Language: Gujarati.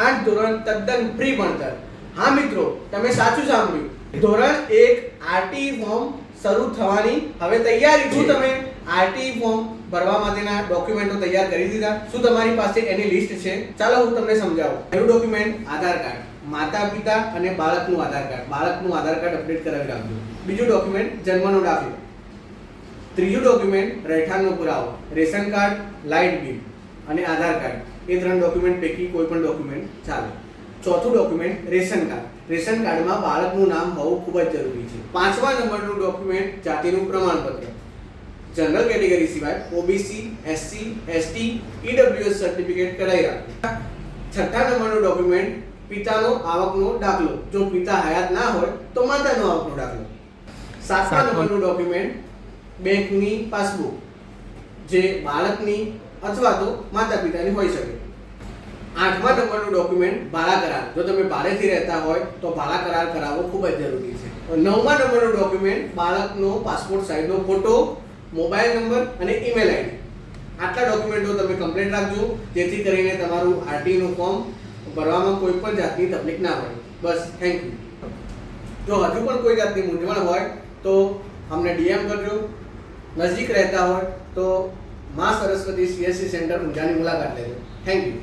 8 ધોરણ તદ્દન ફ્રી ભણતર. હા મિત્રો, તમે સાચું સાંભળ્યું. ધોરણ 1 આરટીઈ ફોર્મ શરૂ થવાની હવે તૈયારી છે. શું તમે આરટીઈ ફોર્મ ભરવા માટેના ડોક્યુમેન્ટો તૈયાર કરી દીધા? શું તમારી પાસે એની લિસ્ટ છે? ચાલો હું તમને સમજાવું. પહેલું ડોક્યુમેન્ટ આધાર કાર્ડ, માતા પિતા અને બાળકનું આધાર કાર્ડ. બાળકનું આધાર કાર્ડ અપડેટ કરાવી રાખજો. બીજું ડોક્યુમેન્ટ જન્મનો દાખલો. ત્રીજું ડોક્યુમેન્ટ રહેઠાણનો પુરાવો, રેશન કાર્ડ, લાઇટ બિલ અને આધાર કાર્ડ. એ 3 ડોક્યુમેન્ટ પૈકી કોઈ પણ ડોક્યુમેન્ટ ચાલે. ચોથું ડોક્યુમેન્ટ રેશન કાર્ડ. રેશન કાર્ડમાં બાળકનું નામ હોવું ખૂબ જ જરૂરી છે. 5મા નંબરનું ડોક્યુમેન્ટ જાતિનું પ્રમાણપત્ર. જનરલ કેટેગરી સિવાય OBC, SC, ST, EWS certificate કરાવી રાખો. 6થા નંબરનું ડોક્યુમેન્ટ પિતાનો આવકનો દાખલો. જો પિતા હયાત ના હોય તો માતાનો આવકનો દાખલો. 7મા નંબરનું ડોક્યુમેન્ટ બેંકની પાસબુક, જે બાળકની અથવા તો માતા પિતાની હોઈ શકે. 8મા નંબરનું ડોક્યુમેન્ટ ભાડા કરાર. જો તમે ભાડેથી રહેતા હોય તો ભાડા કરાર કરાવવો ખૂબ જ જરૂરી છે. 9મા નંબરનું ડોક્યુમેન્ટ બાળકનો પાસપોર્ટ સાઇઝનો ફોટો, મોબાઈલ નંબર અને ઈમેલ આઈડી. આટલા ડોક્યુમેન્ટો તમે કમ્પ્લીટ રાખજો, જેથી કરીને તમારું આરટીઈનું ફોર્મ ભરવામાં કોઈ પણ જાતની તકલીફ ના પડે. બસ, થેન્ક યુ. જો હજુ પણ કોઈ જાતની મૂંઝવણ હોય તો અમને ડીએમ કરજો. નજીક રહેતા હોય તો મા સરસ્વતી સીએસસી સેન્ટર ઊંઝાની મુલાકાત લેજો. Thank you.